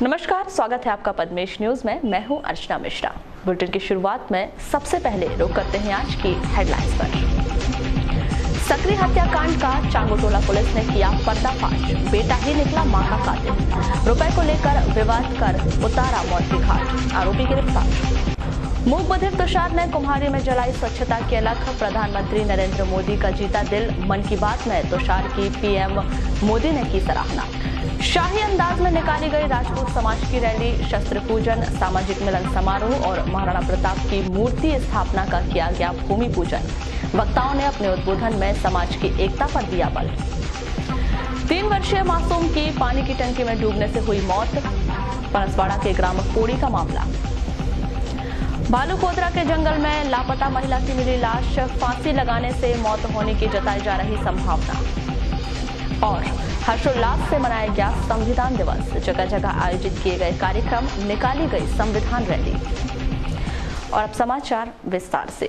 नमस्कार, स्वागत है आपका पद्मेश न्यूज में। मैं हूं अर्चना मिश्रा। बुलेटिन की शुरुआत में सबसे पहले रुख करते हैं आज की हेडलाइंस पर। सकरी हत्याकांड का चांगोटोला पुलिस ने किया पर्दाफाश, बेटा ही निकला मां का कातिल। रुपए को लेकर विवाद कर उतारा मौत की घाट, आरोपी गिरफ्तार। मूक बधिर तुषार ने कुम्हारी में जलाई स्वच्छता की अलख, प्रधानमंत्री नरेंद्र मोदी का जीता दिल। मन की बात में तुषार की पीएम मोदी ने की सराहना। शाही अंदाज में निकाली गई राजपूत समाज की रैली, शस्त्र पूजन, सामाजिक मिलन समारोह और महाराणा प्रताप की मूर्ति स्थापना का किया गया भूमि पूजन। वक्ताओं ने अपने उद्बोधन में समाज की एकता पर दिया बल। 3 वर्षीय मासूम की पानी की टंकी में डूबने से हुई मौत, परसवाड़ा के ग्राम कोड़ी का मामला। भालूकोदरा के जंगल में लापता महिला की मिली लाश, फांसी लगाने से मौत होने की जताई जा रही संभावना। और हर्षोल्लास से मनाया गया संविधान दिवस, जगह जगह आयोजित किए गए कार्यक्रम, निकाली गई संविधान रैली। और अब समाचार विस्तार से।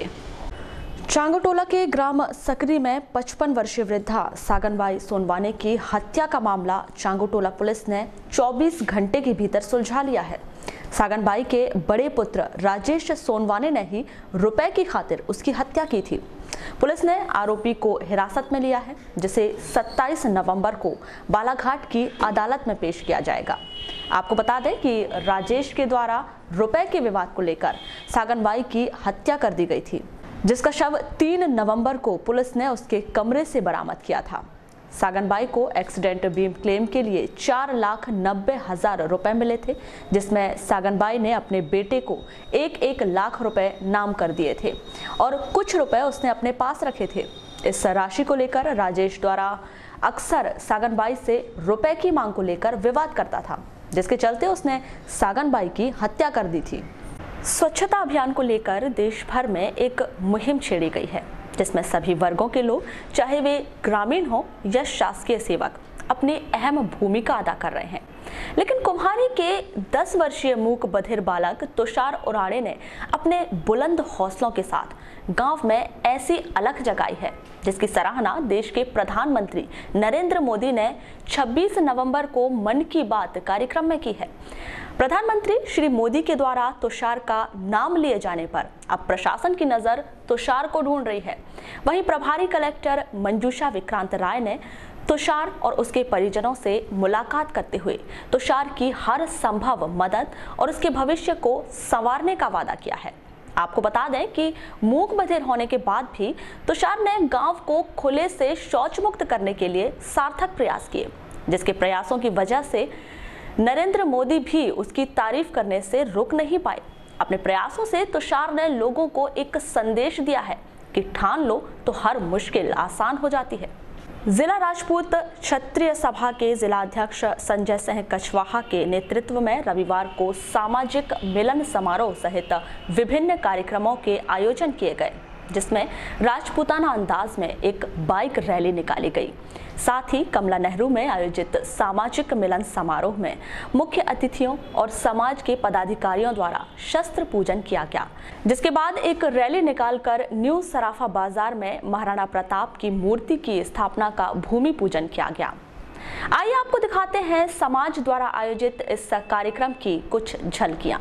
चांगोटोला के ग्राम सकरी में 55 वर्षीय वृद्धा सागनबाई सोनवाने की हत्या का मामला चांगोटोला पुलिस ने 24 घंटे के भीतर सुलझा लिया है। सागनबाई के बड़े पुत्र राजेश सोनवाने ने ही रुपए की खातिर उसकी हत्या की थी। पुलिस ने आरोपी को हिरासत में लिया है, जिसे 27 नवंबर को बालाघाट की अदालत में पेश किया जाएगा। आपको बता दें कि राजेश के द्वारा रुपए के विवाद को लेकर सागनबाई की हत्या कर दी गई थी, जिसका शव 3 नवंबर को पुलिस ने उसके कमरे से बरामद किया था। सागनबाई को एक्सीडेंट बीम क्लेम के लिए 4,90,000 रुपए मिले थे, जिसमें सागनबाई ने अपने बेटे को 1-1 लाख रुपए नाम कर दिए थे और कुछ रुपए उसने अपने पास रखे थे। इस राशि को लेकर राजेश द्वारा अक्सर सागनबाई से रुपए की मांग को लेकर विवाद करता था, जिसके चलते उसने सागनबाई की हत्या कर दी थी। स्वच्छता अभियान को लेकर देश भर में एक मुहिम छेड़ी गई है, जिसमें सभी वर्गों के लोग, चाहे वे ग्रामीण हो या शासकीय सेवक, अपनी अहम भूमिका अदा कर रहे हैं। लेकिन कुम्हारी के 10 वर्षीय मूक बधिर बालक तुषार उराड़े ने अपने बुलंद हौसलों के साथ गांव में ऐसी अलख जगाई है, जिसकी सराहना देश के प्रधानमंत्री नरेंद्र मोदी ने 26 नवंबर को मन की बात कार्यक्रम में की है। प्रधानमंत्री श्री मोदी के द्वारा तुषार का नाम लिए जाने पर अब प्रशासन की नजर तुषार को ढूंढ रही है। वहीं प्रभारी कलेक्टर मंजूषा विक्रांत राय ने तुषार और उसके परिजनों से मुलाकात करते हुए तुषार की हर संभव मदद और उसके भविष्य को संवारने का वादा किया है। आपको बता दें कि मूक बधिर होने के बाद भी तुषार ने गांव को खुले से शौच मुक्त करने के लिए सार्थक प्रयास किए, जिसके प्रयासों की वजह से नरेंद्र मोदी भी उसकी तारीफ करने से रुक नहीं पाए। अपने प्रयासों से तुषार ने लोगों को एक संदेश दिया है कि ठान लो तो हर मुश्किल आसान हो जाती है। जिला राजपूत क्षत्रिय सभा के जिला अध्यक्ष संजय सिंह कछवाहा के नेतृत्व में रविवार को सामाजिक मिलन समारोह सहित विभिन्न कार्यक्रमों के आयोजन किए गए, जिसमें राजपूताना अंदाज में एक बाइक रैली निकाली गई। साथ ही कमला नेहरू में आयोजित सामाजिक मिलन समारोह में मुख्य अतिथियों और समाज के पदाधिकारियों द्वारा शस्त्र पूजन किया गया, जिसके बाद एक रैली निकालकर न्यू सराफा बाजार में महाराणा प्रताप की मूर्ति की स्थापना का भूमि पूजन किया गया। आइए आपको दिखाते हैं समाज द्वारा आयोजित इस कार्यक्रम की कुछ झलकियां।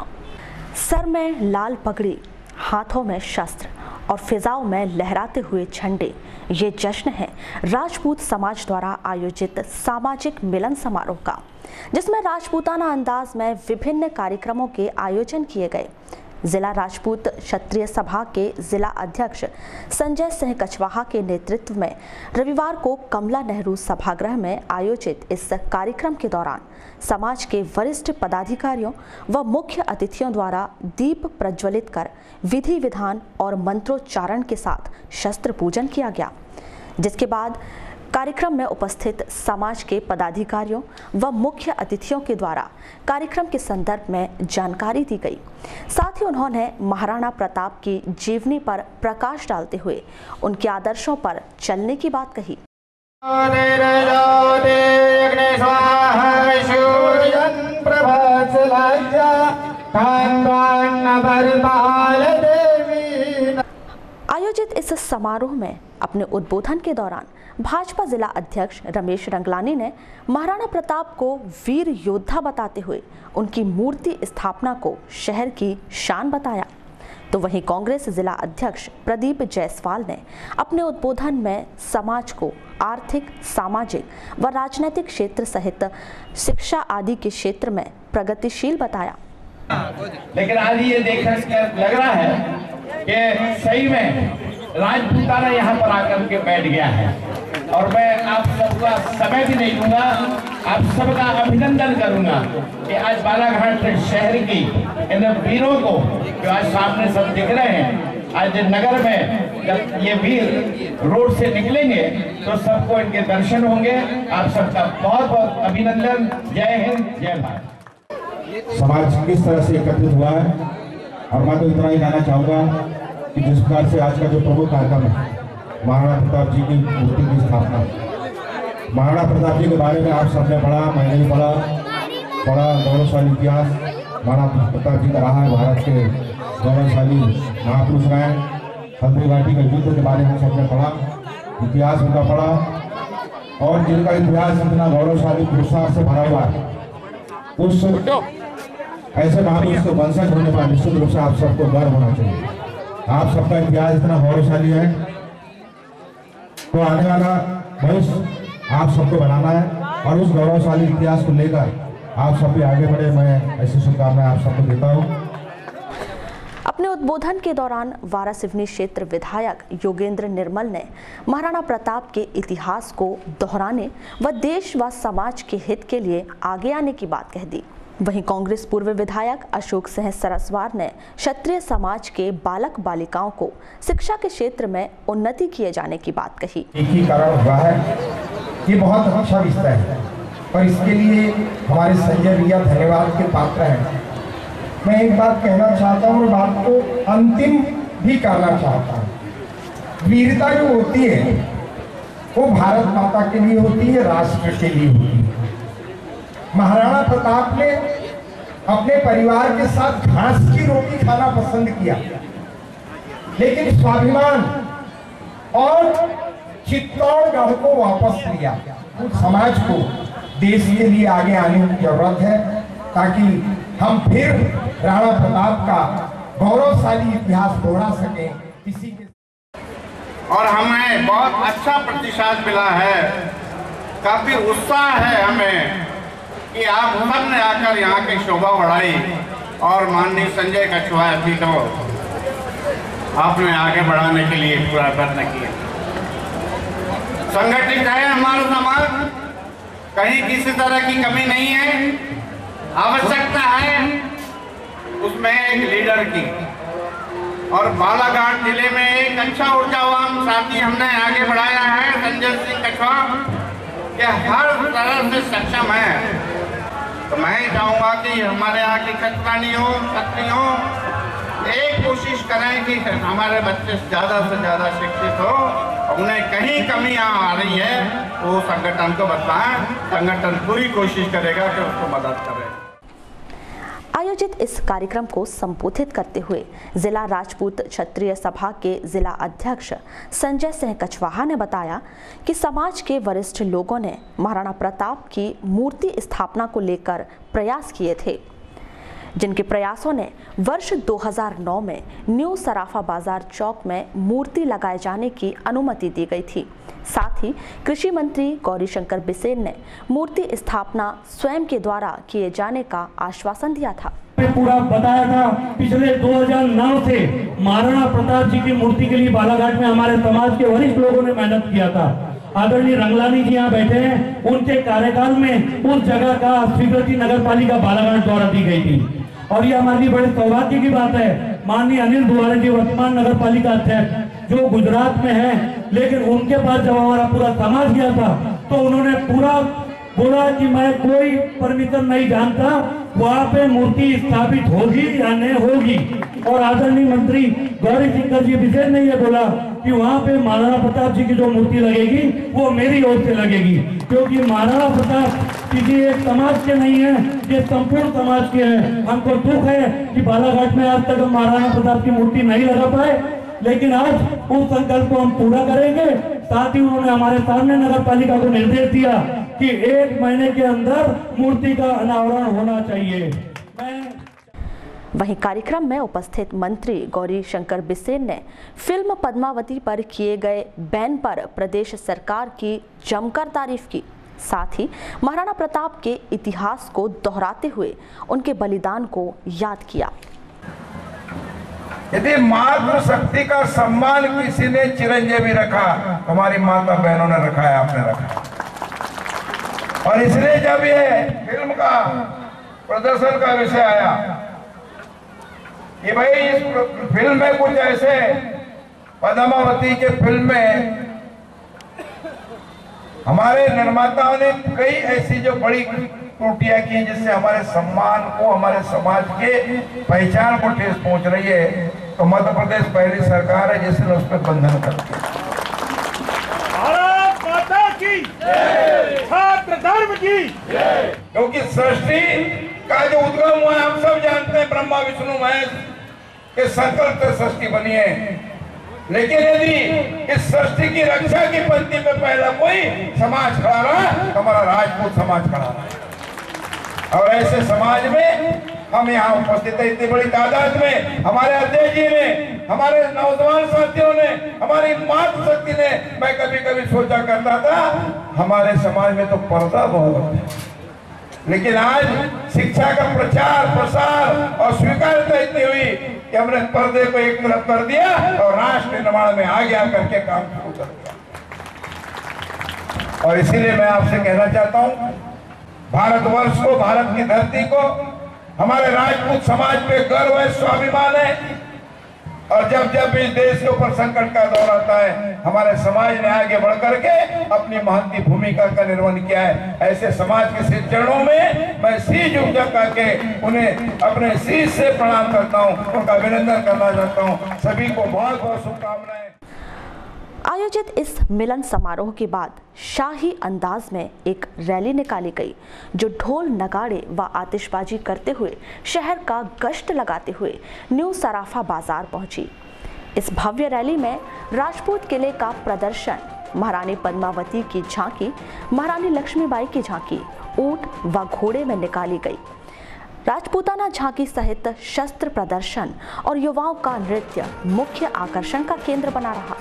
सर में लाल पगड़ी, हाथों में शस्त्र और फिजाओं में लहराते हुए झंडे, ये जश्न है राजपूत समाज द्वारा आयोजित सामाजिक मिलन समारोह का, जिसमें राजपूताना अंदाज में विभिन्न कार्यक्रमों के आयोजन किए गए। जिला राजपूत क्षत्रिय सभा के जिला अध्यक्ष संजय सिंह कछवाहा के नेतृत्व में रविवार को कमला नेहरू सभागृह में आयोजित इस कार्यक्रम के दौरान समाज के वरिष्ठ पदाधिकारियों व मुख्य अतिथियों द्वारा दीप प्रज्वलित कर विधि विधान और मंत्रोच्चारण के साथ शस्त्र पूजन किया गया, जिसके बाद कार्यक्रम में उपस्थित समाज के पदाधिकारियों व मुख्य अतिथियों के द्वारा कार्यक्रम के संदर्भ में जानकारी दी गई। साथ ही उन्होंने महाराणा प्रताप की जीवनी पर प्रकाश डालते हुए उनके आदर्शों पर चलने की बात कही। आयोजित इस समारोह में अपने उद्बोधन के दौरान भाजपा जिला अध्यक्ष रमेश रंगलानी ने महाराणा प्रताप को वीर योद्धा बताते हुए उनकी मूर्ति स्थापना को शहर की शान बताया। तो वहीं कांग्रेस जिला अध्यक्ष प्रदीप जायसवाल ने अपने उद्बोधन में समाज को आर्थिक, सामाजिक व राजनीतिक क्षेत्र सहित शिक्षा आदि के क्षेत्र में प्रगतिशील बताया। लेकिन आज ये देखकर लग रहा है कि सही में राजपूताना यहाँ पर आकर के बैठ गया है। और मैं आप सबका समय भी नहीं दूंगा, आप सबका अभिनंदन करूंगा कि आज बालाघाट शहर की इन वीरों को जो आज सामने सब दिख रहे हैं, आज नगर में जब ये वीर रोड से निकलेंगे तो सबको इनके दर्शन होंगे। आप सबका बहुत बहुत अभिनंदन। जय हिंद, जय भारत। समाज किस तरह से एकत्रित हुआ है, और मैं तो इतना ही कहना चाहूँगा कि जिस प्रकार से आज का जो प्रमुख कार्यक्रम है महाराणा प्रताप जी की मूर्ति की स्थापना, महाराणा प्रताप जी के बारे में आप सबने पढ़ा, मैंने भी पढ़ा, बड़ा गौरवशाली इतिहास महाराणा प्रताप जी का रहा है। भारत के गौरवशाली महापुरुष रहे। हल्दी घाटी के युद्ध के बारे में सबने पढ़ा, इतिहास उनका पढ़ा, और जिनका इतिहास इतना गौरवशाली पुरुषार्थ से भरा हुआ है, उस ऐसे महापुरुष के वंशज होने पर निश्चित रूप से आप सबको गर्व होना चाहिए। आप सबका इतिहास इतना गौरवशाली है, तो आने वाला भविष्य आप सबको बनाना है, और उस गौरवशाली इतिहास को लेकर आप सब भी आगे बढ़े। मैं ऐसी शुभकामनाएं आप सबको देता हूँ। अपने उद्बोधन के दौरान वारासिवनी क्षेत्र विधायक योगेंद्र निर्मल ने महाराणा प्रताप के इतिहास को दोहराने व देश व समाज के हित के लिए आगे आने की बात कह दी। वहीं कांग्रेस पूर्व विधायक अशोक सिंह सरस्वार ने क्षत्रिय समाज के बालक बालिकाओं को शिक्षा के क्षेत्र में उन्नति किए जाने की बात कही। एक ही कारण हुआ है, ये बहुत अच्छा विषय है और इसके लिए हमारे संजय भैया धन्यवाद के पात्र हैं। मैं एक बात कहना चाहता हूँ और बात को अंतिम भी करना चाहता हूँ। वीरता जो होती है वो भारत माता के लिए होती है, राष्ट्र के लिए होती है। महाराणा प्रताप ने अपने परिवार के साथ घास की रोटी खाना पसंद किया, लेकिन स्वाभिमान और चित्तौड़गढ़ को वापस लिया। तो समाज को देश के लिए आगे आने की जरूरत है, ताकि हम फिर राणा प्रताप का गौरवशाली इतिहास दोहरा सकें। किसी के और हमें बहुत अच्छा प्रतिसाद मिला है, काफी उत्साह है हमें कि आप सबने आकर यहाँ की शोभा बढ़ाई, और माननीय संजय कछुआ जी को आपने आगे बढ़ाने के लिए पूरा प्रयत्न किया। संगठित है हमारा समाज, कहीं किसी तरह की कमी नहीं है। आवश्यकता है उसमें एक लीडर की, और बालाघाट जिले में एक अच्छा ऊर्जावान साथी हमने आगे बढ़ाया है, संजय सिंह कछुआ, कि हर तरह से सक्षम है। तो मैं चाहूँगा कि हमारे यहाँ की कचरानियों छात्रियों एक कोशिश करें कि हमारे बच्चे ज़्यादा से ज़्यादा शिक्षित हो। उन्हें कहीं कमी आ रही है वो संगठन को बताएं, संगठन पूरी कोशिश करेगा कि उसको मदद करे। आयोजित इस कार्यक्रम को संबोधित करते हुए जिला राजपूत क्षत्रिय सभा के जिला अध्यक्ष संजय सिंह कछवाहा ने बताया कि समाज के वरिष्ठ लोगों ने महाराणा प्रताप की मूर्ति स्थापना को लेकर प्रयास किए थे, जिनके प्रयासों ने वर्ष 2009 में न्यू सराफा बाजार चौक में मूर्ति लगाए जाने की अनुमति दी गई थी। साथ ही कृषि मंत्री गौरीशंकर बिसेन ने मूर्ति स्थापना स्वयं के द्वारा किए जाने का आश्वासन दिया था। पूरा बताया था, पिछले 2009 से महाराणा प्रताप जी की मूर्ति के लिए बालाघाट में हमारे समाज के वरिष्ठ लोगों ने मेहनत किया था। आदरणीय रंगलानी जी यहाँ बैठे हैं, उनके कार्यकाल में उस जगह का स्वीकृति नगर पालिका बालाघाट द्वारा दी गई थी, और ये हमारे लिए बड़े सौभाग्य की बात है। माननीय अनिल दुआरे जी वर्तमान नगर पालिका अध्यक्ष जो गुजरात में है, लेकिन उनके पास जब हमारा पूरा समाज गया था तो उन्होंने पूरा बोला कि मैं कोई परमिशन नहीं जानता, वहाँ पे मूर्ति स्थापित होगी या नहीं होगी। और आदरणीय मंत्री गौरीशंकर जी बिसेन ने ये बोला कि वहाँ पे महाराणा प्रताप जी की जो मूर्ति लगेगी वो मेरी ओर से लगेगी, क्योंकि महाराणा प्रताप किसी एक समाज के नहीं है, ये संपूर्ण समाज के हैं। हमको दुख है कि बालाघाट में आज तक महाराणा प्रताप की मूर्ति नहीं लगा पाए, लेकिन आज उस संकल्प को हम पूरा करेंगे। साथ ही उन्होंने हमारे सामने नगर पालिका को निर्देश दिया कि 1 महीने के अंदर मूर्ति का अनावरण होना चाहिए। वहीं कार्यक्रम में उपस्थित मंत्री गौरी शंकर बिसेन ने फिल्म पद्मावती पर किए गए बैन पर प्रदेश सरकार की जमकर तारीफ की। साथ ही महाराणा प्रताप के इतिहास को दोहराते हुए उनके बलिदान को याद किया। यदि मातृशक्ति का सम्मान किसी ने चिरंजीवी रखा, हमारी माता बहनों ने रखा है, आपने रखा। और इसलिए जब ये फिल्म का प्रदर्शन का विषय आया कि भाई इस फिल्म में कुछ ऐसे पद्मावती के फिल्म में हमारे निर्माताओं ने कई ऐसी जो बड़ी त्रुटियां की जिससे हमारे सम्मान को, हमारे समाज के पहचान को ठेस पहुंच रही है, तो मध्य प्रदेश पहली सरकार है जिसने उस पर बंधन कर दिया। भारत माता की जय, छात्र धर्म की जय। क्योंकि सृष्टि का जो उद्गम हुआ हम सब जानते हैं, ब्रह्मा विष्णु महेश के संकल्प से सृष्टि बनी है। लेकिन यदि इस सृष्टि की रक्षा की पंक्ति में पहला कोई समाज खड़ा रहा, हमारा राजपूत समाज खड़ा रहा। और ऐसे समाज में हम यहाँ उपस्थित है, इतनी बड़ी तादाद में हमारे अध्यक्ष जी ने, हमारे नौजवान साथियों ने, हमारी मातृशक्ति ने। मैं कभी कभी सोचा करता था हमारे समाज में तो पर्दा बहुत है, लेकिन आज शिक्षा का प्रचार प्रसार और स्वीकार्यता इतनी हुई कि हमने पर्दे को एक तरफ कर दिया और राष्ट्र निर्माण में आगे आकर के काम शुरू कर दिया। और इसीलिए मैं आपसे कहना चाहता हूं, भारतवर्ष को, भारत की धरती को, हमारे राजपूत समाज पे गर्व है, स्वाभिमान है। और जब जब इस देश के ऊपर संकट का दौर आता है, हमारे समाज ने आगे बढ़ करके अपनी महती भूमिका का निर्वहन किया है। ऐसे समाज के शीश चरणों में मैं शीश झुका करके उन्हें अपने शीश से प्रणाम करता हूं, उनका अभिनंदन करना चाहता हूं। सभी को बहुत बहुत शुभकामनाएं। आयोजित इस मिलन समारोह के बाद शाही अंदाज में एक रैली निकाली गई, जो ढोल नगाड़े व आतिशबाजी करते हुए शहर का गश्त लगाते हुए न्यू सराफा बाजार पहुंची। इस भव्य रैली में राजपूत किले का प्रदर्शन, महारानी पद्मावती की झांकी, महारानी लक्ष्मीबाई की झांकी ऊंट व घोड़े में निकाली गई। राजपूताना झांकी सहित शस्त्र प्रदर्शन और युवाओं का नृत्य मुख्य आकर्षण का केंद्र बना रहा।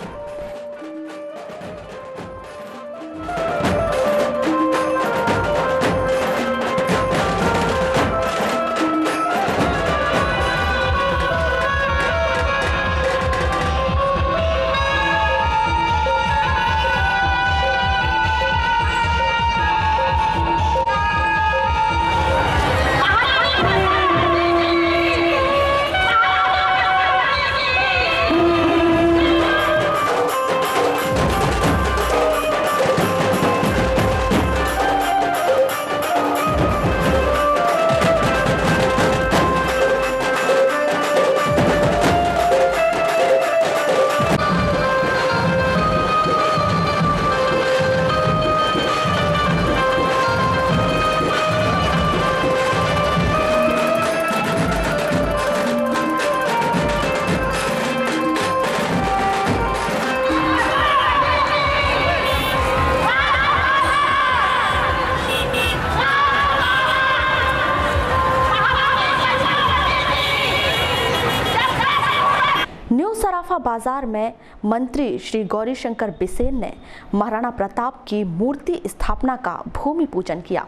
सराफा बाजार में मंत्री श्री गौरी शंकर बिसेन ने महाराणा प्रताप की मूर्ति स्थापना का भूमि पूजन किया।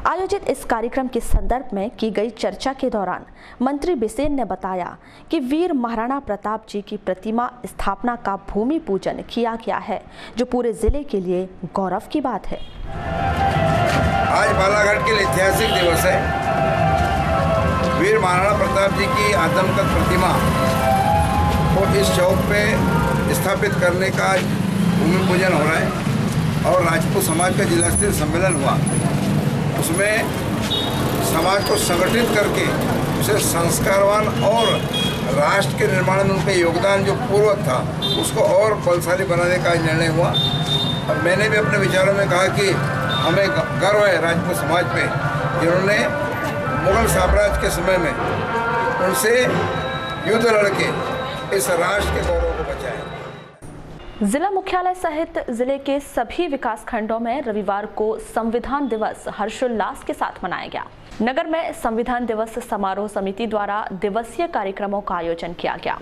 आयोजित इस कार्यक्रम के संदर्भ में की गई चर्चा के दौरान मंत्री बिसेन ने बताया कि वीर महाराणा प्रताप जी की प्रतिमा स्थापना का भूमि पूजन किया गया है, जो पूरे जिले के लिए गौरव की बात है। आज बालाघाट के लिए ऐतिहासिक दिवस है। वीर महाराणा प्रताप जी की आदमकद प्रतिमा और इस चौक पे स्थापित करने का भूमि पूजन हो रहा है और राजपूत समाज का जिला स्तरीय सम्मेलन हुआ। उसमें समाज को संगठित करके उसे संस्कारवान और राष्ट्र के निर्माण में उनका योगदान जो पूर्वक था उसको और बलशाली बनाने का निर्णय हुआ। और मैंने भी अपने विचारों में कहा कि हमें गर्व है राजपूत समाज पे, जिन्होंने मुगल साम्राज्य के समय में उनसे युद्ध लड़के इस राष्ट्र के गौरव को बचाया। जिला मुख्यालय सहित जिले के सभी विकास खंडों में रविवार को संविधान दिवस हर्षोल्लास के साथ मनाया गया। नगर में संविधान दिवस समारोह समिति द्वारा दिवसीय कार्यक्रमों का आयोजन किया गया।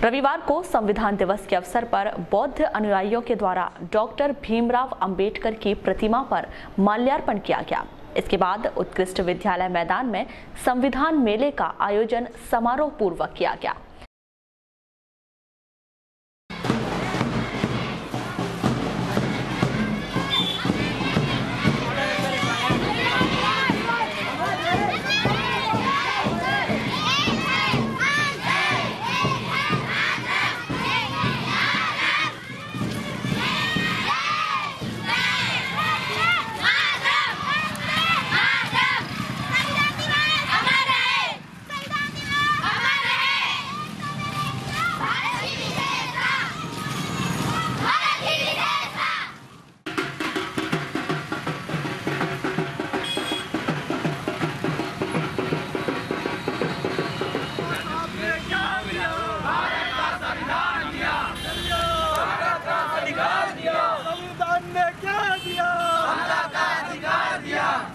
रविवार को संविधान दिवस के अवसर पर बौद्ध अनुयायियों के द्वारा डॉक्टर भीमराव अंबेडकर की प्रतिमा पर माल्यार्पण किया गया। इसके बाद उत्कृष्ट विद्यालय मैदान में संविधान मेले का आयोजन समारोह पूर्वक किया गया।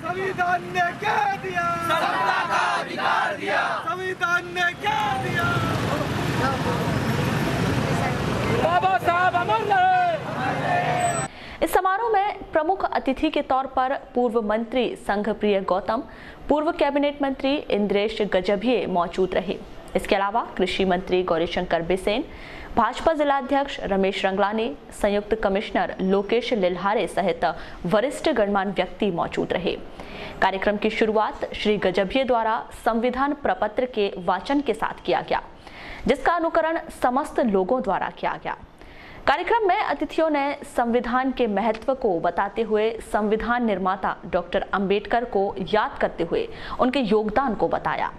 संविधान ने क्या दिया? समता का अधिकार दिया। संविधान ने क्या दिया? बाबा साहब अमर रहे। इस समारोह में प्रमुख अतिथि के तौर पर पूर्व मंत्री संघप्रिय गौतम, पूर्व कैबिनेट मंत्री इंद्रेश गजभिये मौजूद रहे। इसके अलावा कृषि मंत्री गौरीशंकर बिसेन, भाजपा जिलाध्यक्ष रमेश रंगलानी, संयुक्त कमिश्नर लोकेश लिल्हारे सहित वरिष्ठ गणमान्य व्यक्ति मौजूद रहे। कार्यक्रम की शुरुआत श्री गजभिये द्वारा संविधान प्रपत्र के वाचन के साथ किया गया, जिसका अनुकरण समस्त लोगों द्वारा किया गया। कार्यक्रम में अतिथियों ने संविधान के महत्व को बताते हुए संविधान निर्माता डॉक्टर अंबेडकर को याद करते हुए उनके योगदान को बताया।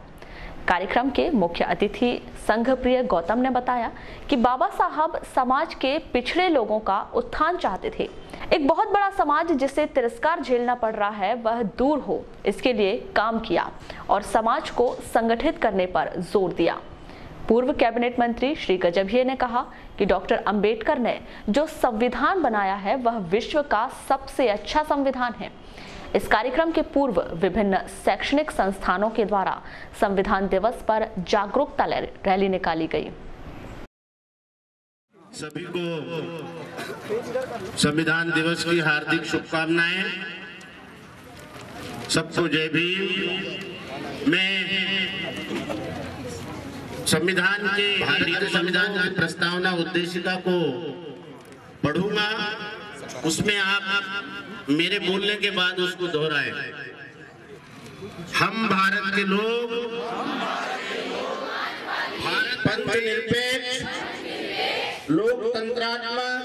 कार्यक्रम के मुख्य अतिथि संघप्रिय गौतम ने बताया कि बाबा साहब समाज के पिछड़े लोगों का उत्थान चाहते थे। एक बहुत बड़ा समाज जिसे तिरस्कार झेलना पड़ रहा है वह दूर हो, इसके लिए काम किया और समाज को संगठित करने पर जोर दिया। पूर्व कैबिनेट मंत्री श्री गजभिये ने कहा कि डॉक्टर अंबेडकर ने जो संविधान बनाया है वह विश्व का सबसे अच्छा संविधान है। इस कार्यक्रम के पूर्व विभिन्न शैक्षणिक संस्थानों के द्वारा संविधान दिवस पर जागरूकता रैली निकाली गई। सभी को संविधान दिवस की हार्दिक शुभकामनाएं। सबको जय भीम। मैं संविधान के भारतीय संविधान की प्रस्तावना उद्देशिका को पढ़ूंगा, उसमें आप मेरे बोलने के बाद उसको दोहराएं। हम भारत के लोग भारत पंथ निरपेक्ष लोकतंत्रात्मक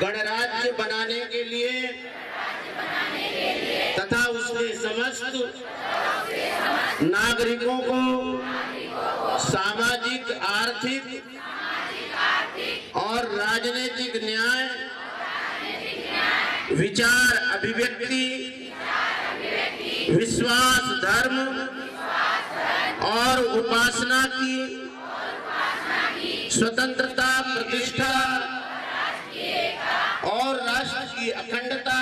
गणराज्य बनाने के लिए तथा उसके समस्त नागरिकों को सामाजिक, आर्थिक और राजनीतिक न्याय, विचार अभिव्यक्ति, विश्वास, धर्म और उपासना की स्वतंत्रता, प्रतिष्ठा और राष्ट्र की अखंडता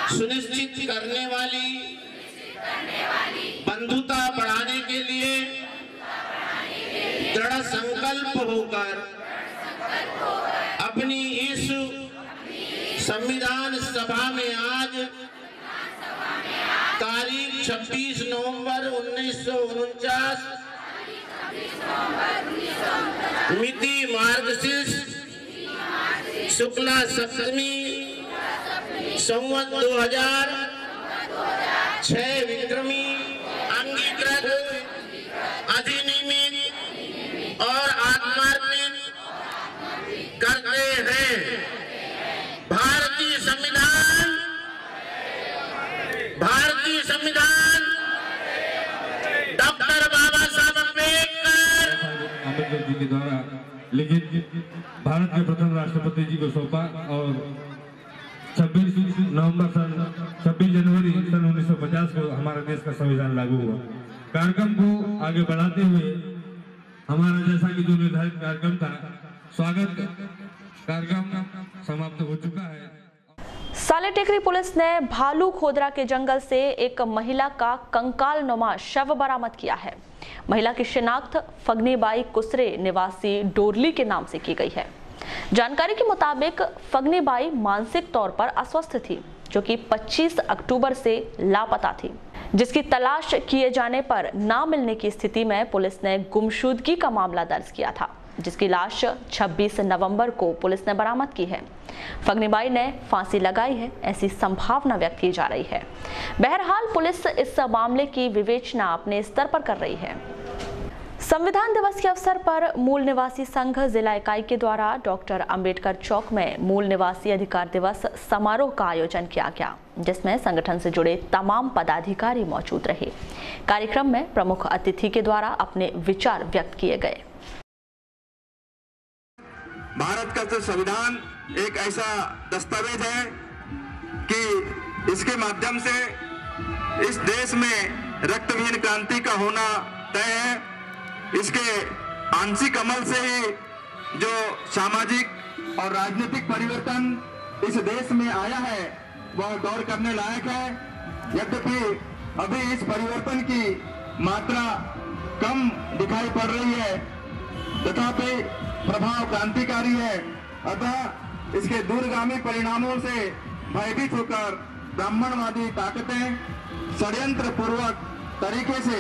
सुनिश्चित करने वाली बंधुता बढ़ाने के लिए दृढ़ संकल्प होकर अपनी इस संविधान सभा में आज तारीख 26 नवंबर 1949 मिति मार्गशीर्ष शुक्ला सप्तमी संवत 2006 विक्रमी अंगीकृत अधिनियमित भारत के प्रथम राष्ट्रपति जी को सौंपा और 26 जनवरी सन 1950 को हमारे देश का संविधान लागू हुआ। कार्यक्रम को आगे बढ़ाते हुए हमारा जैसा कि जो निर्धारित कार्यक्रम था, स्वागत कार्यक्रम समाप्त हो चुका है। साले टेकरी पुलिस ने भालू खोदरा के जंगल से एक महिला का कंकाल नुमा शव बरामद किया है। महिला की शिनाख्त फगनीबाई कुसरे निवासी डोरली के नाम से की गई है। जानकारी के मुताबिक फगनीबाई मानसिक तौर पर अस्वस्थ थी, जो कि 25 अक्टूबर से लापता थी, जिसकी तलाश किए जाने पर ना मिलने की स्थिति में पुलिस ने गुमशुदगी का मामला दर्ज किया था, जिसकी लाश 26 नवंबर को पुलिस ने बरामद की है। फगनीबाई ने फांसी लगाई है, ऐसी संभावना व्यक्त की जा रही है। बहरहाल पुलिस इस मामले की विवेचना अपने स्तर पर कर रही है। संविधान दिवस के अवसर पर मूल निवासी संघ जिला इकाई के द्वारा डॉक्टर अंबेडकर चौक में मूल निवासी अधिकार दिवस समारोह का आयोजन किया गया, जिसमें संगठन से जुड़े तमाम पदाधिकारी मौजूद रहे। कार्यक्रम में प्रमुख अतिथि के द्वारा अपने विचार व्यक्त किए गए। भारत का तो संविधान एक ऐसा दस्तावेज है कि इसके माध्यम से इस देश में रक्तहीन क्रांति का होना तय है। इसके आंशिक अमल से ही जो सामाजिक और राजनीतिक परिवर्तन इस देश में आया है वह गौर करने लायक है। यद्यपि अभी इस परिवर्तन की मात्रा कम दिखाई पड़ रही है, तथापि प्रभाव क्रांतिकारी है। अतः इसके दूरगामी परिणामों से भयभीत होकर ब्राह्मणवादी ताकतें षड्यंत्र पूर्वक तरीके से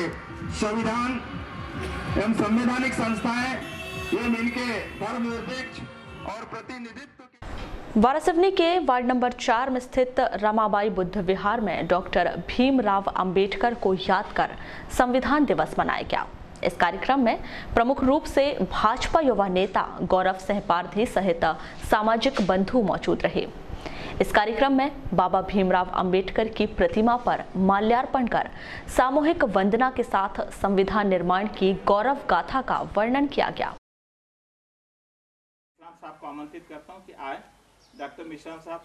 संविधान एवं संवैधानिक संस्थाएं ये मिलके धर्मनिरपेक्ष और प्रतिनिधित्व। वारासिवनी के वार्ड नंबर 4 में स्थित रमाबाई बुद्ध विहार में डॉक्टर भीमराव अंबेडकर को याद कर संविधान दिवस मनाया गया। इस कार्यक्रम में प्रमुख रूप से भाजपा युवा नेता गौरव सहपारधी सहित सामाजिक बंधु मौजूद रहे। इस कार्यक्रम में बाबा भीमराव अंबेडकर की प्रतिमा पर माल्यार्पण कर सामूहिक वंदना के साथ संविधान निर्माण की गौरव गाथा का वर्णन किया गया। साहब को आमंत्रित करता हूं कि आए, डॉक्टर मिश्रा साहब,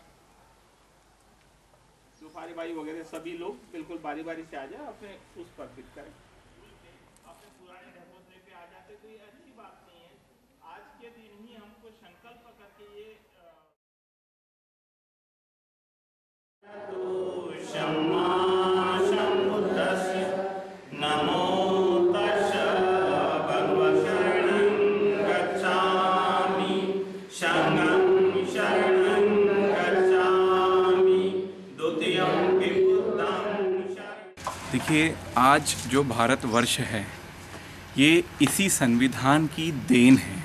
जुफारी भाई वगैरह सभी लोग बिल्कुल बारी बारी से आ जाए, अपने उस पर अर्पित करें। अपने पुराने ढकोसले पे आ जाते तो ये अच्छी बात नहीं है। आज के दिन ही हमको संकल्प करके ये नमो तस् भगवशरणं गच्छामि संघं शरणं गच्छामि द्वितीयं बुद्धं। देखिए, आज जो भारतवर्ष है ये इसी संविधान की देन है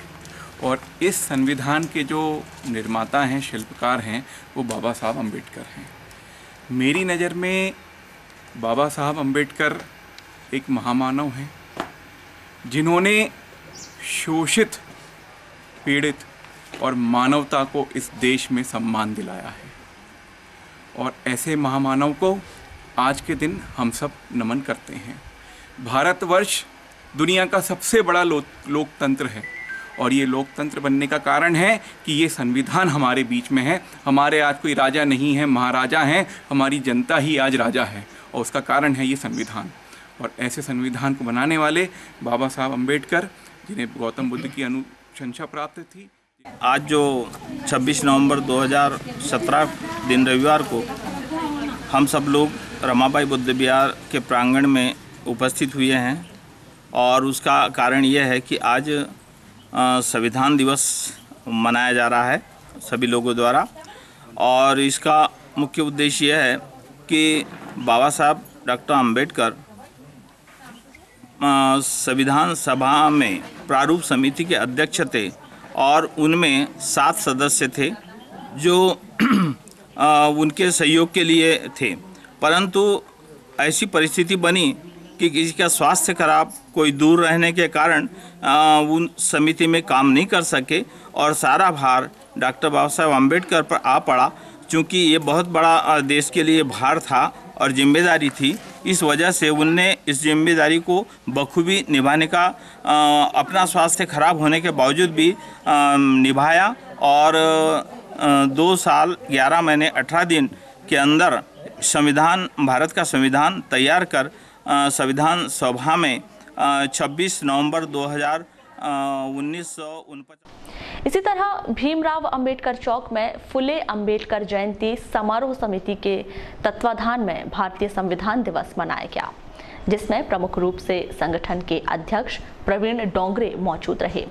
और इस संविधान के जो निर्माता हैं, शिल्पकार हैं, वो बाबा साहब अम्बेडकर हैं। मेरी नज़र में बाबा साहब अम्बेडकर एक महामानव हैं जिन्होंने शोषित, पीड़ित और मानवता को इस देश में सम्मान दिलाया है और ऐसे महामानव को आज के दिन हम सब नमन करते हैं। भारतवर्ष दुनिया का सबसे बड़ा लोकतंत्र है और ये लोकतंत्र बनने का कारण है कि ये संविधान हमारे बीच में है। हमारे आज कोई राजा नहीं है, महाराजा हैं, हमारी जनता ही आज राजा है और उसका कारण है ये संविधान। और ऐसे संविधान को बनाने वाले बाबा साहब अम्बेडकर, जिन्हें गौतम बुद्ध की अनुशंसा प्राप्त थी। आज जो 26 नवंबर 2017 दिन रविवार को हम सब लोग रमाबाई बुद्ध विहार के प्रांगण में उपस्थित हुए हैं और उसका कारण यह है कि आज संविधान दिवस मनाया जा रहा है सभी लोगों द्वारा और इसका मुख्य उद्देश्य यह है कि बाबा साहब डॉक्टर अंबेडकर संविधान सभा में प्रारूप समिति के अध्यक्ष थे और उनमें 7 सदस्य थे जो उनके सहयोग के लिए थे, परंतु ऐसी परिस्थिति बनी कि किसी का स्वास्थ्य खराब, कोई दूर रहने के कारण उन समिति में काम नहीं कर सके और सारा भार डॉक्टर बाबा साहब अम्बेडकर पर आ पड़ा। चूँकि ये बहुत बड़ा देश के लिए भार था और जिम्मेदारी थी इस वजह से उनने इस जिम्मेदारी को बखूबी निभाने का अपना स्वास्थ्य खराब होने के बावजूद भी निभाया और 2 साल 11 महीने 18 दिन के अंदर संविधान, भारत का संविधान तैयार कर संविधान सभा में 26 नवंबर 1949। इसी तरह भीमराव अंबेडकर चौक में फुले अंबेडकर जयंती समारोह समिति के तत्वाधान में भारतीय संविधान दिवस मनाया गया, जिसमें प्रमुख रूप से संगठन के अध्यक्ष प्रवीण डोंगरे मौजूद रहे।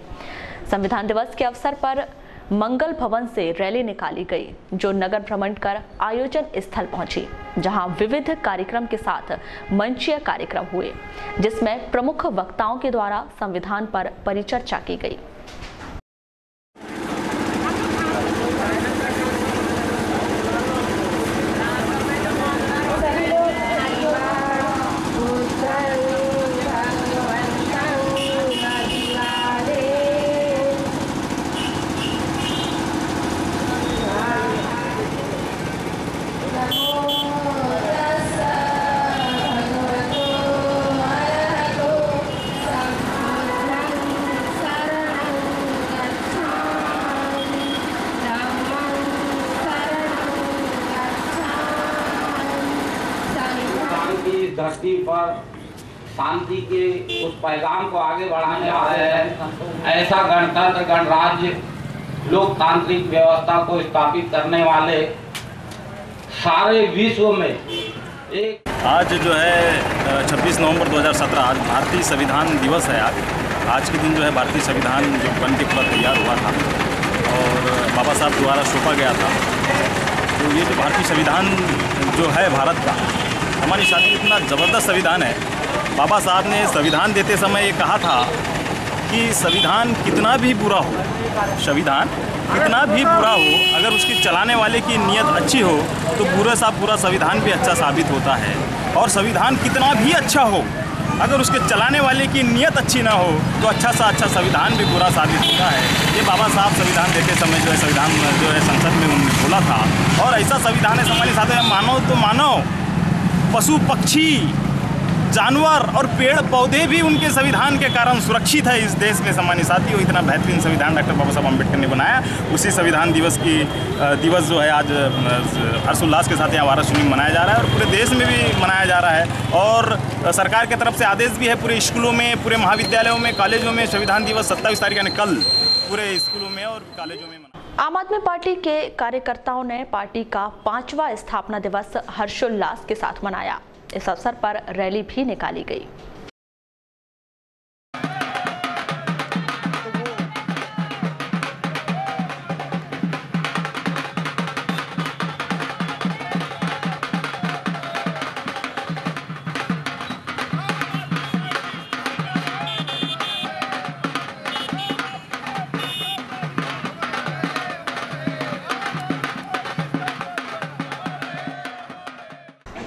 संविधान दिवस के अवसर पर मंगल भवन से रैली निकाली गई, जो नगर भ्रमण कर आयोजन स्थल पहुंची, जहां विविध कार्यक्रम के साथ मंचीय कार्यक्रम हुए, जिसमें प्रमुख वक्ताओं के द्वारा संविधान पर परिचर्चा की गई। धरती पर शांति के उस पैगाम को आगे बढ़ाने वाले हैं। ऐसा गणतंत्र, गणराज्य, लोकतांत्रिक व्यवस्था को स्थापित करने वाले सारे विश्व में एक आज जो है 26 नवंबर 2017 आज भारतीय संविधान दिवस है। आज के दिन जो है भारतीय संविधान जो बन के पूरा तैयार हुआ था और बाबा साहब द्वारा सौंपा गया था। तो ये जो भारतीय संविधान जो है भारत का, हमारी शादी इतना ज़बरदस्त संविधान है। बाबा साहब ने संविधान देते समय ये कहा था कि संविधान कितना भी बुरा हो, संविधान कितना भी बुरा हो, अगर उसकी चलाने वाले की नीयत अच्छी हो तो पूरा सा पूरा संविधान भी अच्छा साबित होता है। और संविधान कितना भी अच्छा हो, अगर उसके चलाने वाले की नीयत अच्छी ना हो तो अच्छा सा अच्छा संविधान भी बुरा साबित होता है। ये बाबा साहब संविधान देते समय जो है संविधान जो है संसद में उन्होंने बोला था। और ऐसा संविधान है हमारे साथ, मानव तो मानव, पशु पक्षी, जानवर और पेड़ पौधे भी उनके संविधान के कारण सुरक्षित है इस देश में। सम्मानित साथियों, इतना बेहतरीन संविधान डॉक्टर बाबा साहब अम्बेडकर ने बनाया। उसी संविधान दिवस जो है आज हर्षोल्लास के साथ यहाँ वाराणसी में मनाया जा रहा है और पूरे देश में भी मनाया जा रहा है। और सरकार की तरफ से आदेश भी है पूरे स्कूलों में, पूरे महाविद्यालयों में, कॉलेजों में संविधान दिवस 27 तारीख यानी कल पूरे स्कूलों में और कॉलेजों में। आम आदमी पार्टी के कार्यकर्ताओं ने पार्टी का 5वां स्थापना दिवस हर्षोल्लास के साथ मनाया। इस अवसर पर रैली भी निकाली गई।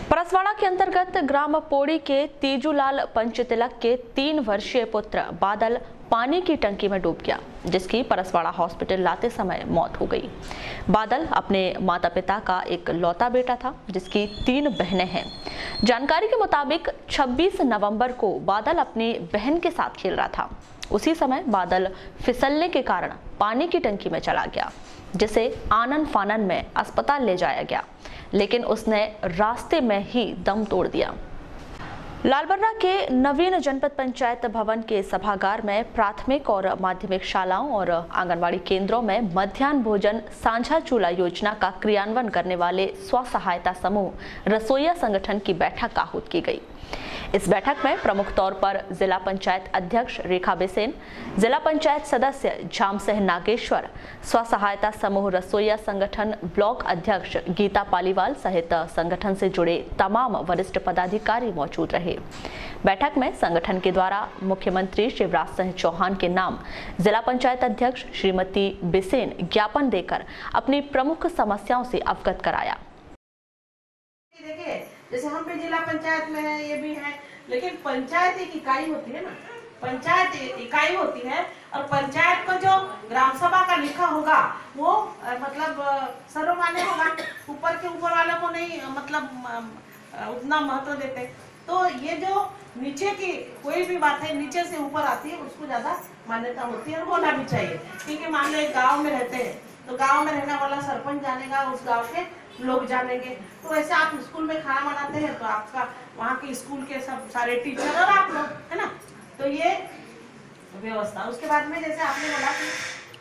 परसवाड़ा के अंतर्गत ग्राम पोड़ी के तीजूलाल पंचतिलक के 3 वर्षीय पुत्र बादल पानी की टंकी में डूब गया, जिसकी परसवाड़ा हॉस्पिटल लाते समय मौत हो गई। बादल अपने माता पिता का एक लौता बेटा था, जिसकी 3 बहनें हैं। जानकारी के मुताबिक 26 नवंबर को बादल अपनी बहन के साथ खेल रहा था। उसी समय बादल फिसलने के कारण पानी की टंकी में चला गया, जिसे आनन फानन में अस्पताल ले जाया गया, लेकिन उसने रास्ते में ही दम तोड़ दिया। लालबर्रा के नवीन जनपद पंचायत भवन के सभागार में प्राथमिक और माध्यमिक शालाओं और आंगनवाड़ी केंद्रों में मध्याह्न भोजन साझा चूल्हा योजना का क्रियान्वयन करने वाले स्व सहायता समूह रसोइया संगठन की बैठक आहूत की गई। इस बैठक में प्रमुख तौर पर जिला पंचायत अध्यक्ष रेखा बेसेन, जिला पंचायत सदस्य झामसिंह नागेश्वर, स्व सहायता समूह रसोइया संगठन ब्लॉक अध्यक्ष गीता पालीवाल सहित संगठन से जुड़े तमाम वरिष्ठ पदाधिकारी मौजूद रहे। बैठक में संगठन के द्वारा मुख्यमंत्री शिवराज सिंह चौहान के नाम जिला पंचायत अध्यक्ष श्रीमती बेसेन ज्ञापन देकर अपनी प्रमुख समस्याओं से अवगत कराया। जैसे हम भी जिला पंचायत में है, ये भी है, लेकिन पंचायत एक इकाई होती है ना, पंचायत इकाई होती है और पंचायत को जो ग्राम सभा का लिखा होगा वो मतलब सर्वमान्य होगा। ऊपर के ऊपर वालों को नहीं मतलब उतना महत्व देते। तो ये जो नीचे की कोई भी बात है नीचे से ऊपर आती है उसको ज्यादा मान्यता होती है और होना भी चाहिए। क्योंकि मान लो एक गाँव में रहते हैं तो गांव में रहने वाला सरपंच जानेगा, उस गांव के लोग जानेंगे। तो वैसे आप स्कूल में खाना बनाते हैं तो आपका वहाँ के स्कूल के सब सारे टीचर और आप लोग, है ना। तो ये व्यवस्था। उसके बाद में जैसे आपने बोला कि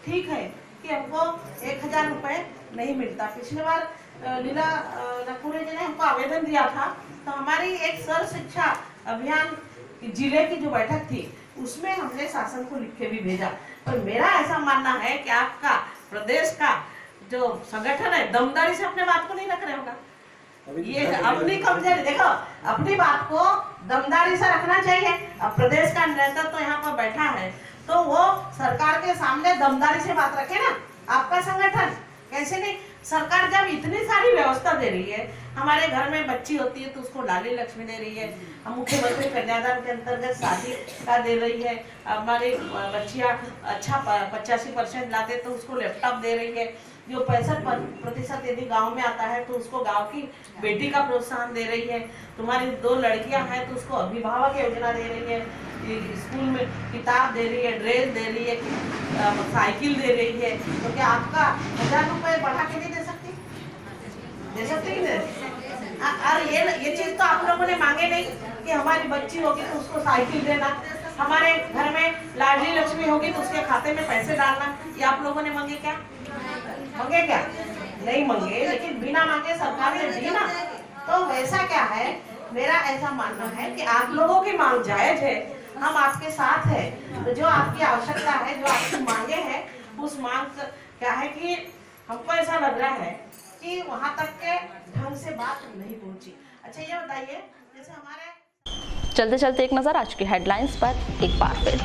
ठीक है कि हमको 1000 रुपये नहीं मिलता। पिछले बार लीला नकुरे जी ने हमको आवेदन दिया था, तो हमारी एक सर्व शिक्षा अभियान जिले की जो बैठक थी उसमें हमने शासन को लिख के भी भेजा। तो मेरा ऐसा मानना है कि आपका प्रदेश का जो संगठन है दमदारी से अपने बात को नहीं रख रहे होगा। ये अपनी कमजोरी देखो, अपनी बात को दमदारी से रखना चाहिए। अब प्रदेश का नेतृत्व तो यहाँ पर बैठा है तो वो सरकार के सामने दमदारी से बात रखे ना। आपका संगठन कैसे नहीं, सरकार जब इतनी सारी व्यवस्था दे रही है, हमारे घर में बच्ची होती है तो उसको लाली लक्ष्मी दे रही है, हम मुख्यमंत्री कन्यादान के अंतर्गत शादी का दे रही है, हमारी बच्चियाँ अच्छा 85% लाते तो उसको लैपटॉप दे रही है, जो 65% यदि गांव में आता है तो उसको गांव की बेटी का प्रोत्साहन दे रही है, तुम्हारी 2 लड़कियां हैं तो उसको अभिभावक योजना दे रही है, स्कूल में किताब दे रही है, ड्रेस दे रही है, साइकिल दे रही है। तो क्या आपका 1000 रुपये बढ़ा के नहीं दे सकती? दे सकती है। और ये चीज तो आप लोगों ने मांगे नहीं कि हमारी बच्ची होगी तो उसको साइकिल देना, हमारे घर में लाडली लक्ष्मी होगी तो उसके खाते में पैसे डालना, ये आप लोगों ने मांगे क्या? मांगे क्या? नहीं मांगे, लेकिन बिना मांगे सरकार ने दी ना। तो वैसा क्या है, मेरा ऐसा मानना है कि आप लोगों की मांग जायज है, हम आपके साथ हैं। तो जो आपकी आवश्यकता है, जो आपकी मांगे हैं, उस मांग क्या है कि हमको ऐसा लग रहा है कि वहां तक के ढंग से बात नहीं पहुंची। अच्छा ये बताइए, जैसे हमारे चलते चलते एक नजर आज की हेडलाइंस पर एक बार फिर।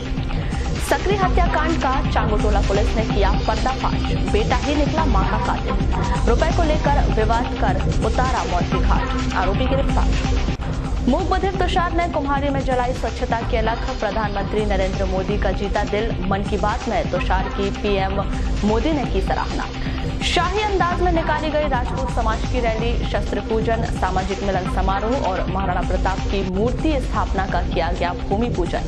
सक्रिय हत्याकांड का चांगुटोला पुलिस ने किया पर्दाफाश, बेटा ही निकला मां का कातिल। रुपए को लेकर विवाद कर उतारा मौत की घाट, आरोपी गिरफ्तार। मूक बधिर तुषार ने कुम्हारी में जलाई स्वच्छता की अलख, प्रधानमंत्री नरेंद्र मोदी का जीता दिल। मन की बात में तुषार की पीएम मोदी ने की सराहना। शाही अंदाज में निकाली गई राजपूत समाज की रैली, शस्त्र पूजन, सामाजिक मिलन समारोह और महाराणा प्रताप की मूर्ति स्थापना का किया गया भूमि पूजन।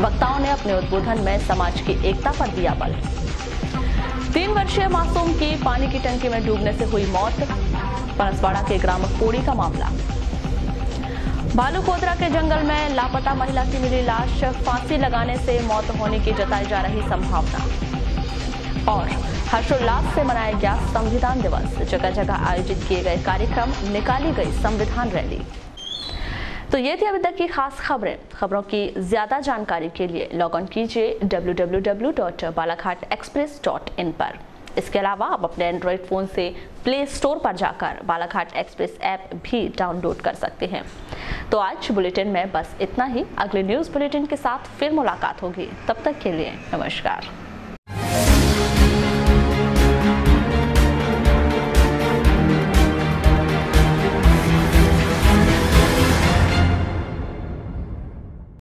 वक्ताओं ने अपने उद्बोधन में समाज की एकता पर दिया बल। 3 वर्षीय मासूम की पानी की टंकी में डूबने से हुई मौत, परसवाड़ा के ग्राम पोड़ी का मामला। भालूकोदरा के जंगल में लापता महिला की मिली लाश, फांसी लगाने से मौत होने की जताई जा रही संभावना। और हर्षोल्लास से मनाया गया संविधान दिवस, जगह जगह आयोजित किए गए कार्यक्रम, निकाली गई संविधान रैली। तो ये थी अभी तक की खास खबरें। खबरों की ज्यादा जानकारी के लिए लॉग ऑन कीजिए www.balaghatexpress.in पर। इसके अलावा आप अपने एंड्रॉइड फोन से प्ले स्टोर पर जाकर बालाघाट एक्सप्रेस ऐप भी डाउनलोड कर सकते हैं। तो आज बुलेटिन में बस इतना ही। अगले न्यूज बुलेटिन के साथ फिर मुलाकात होगी, तब तक के लिए नमस्कार।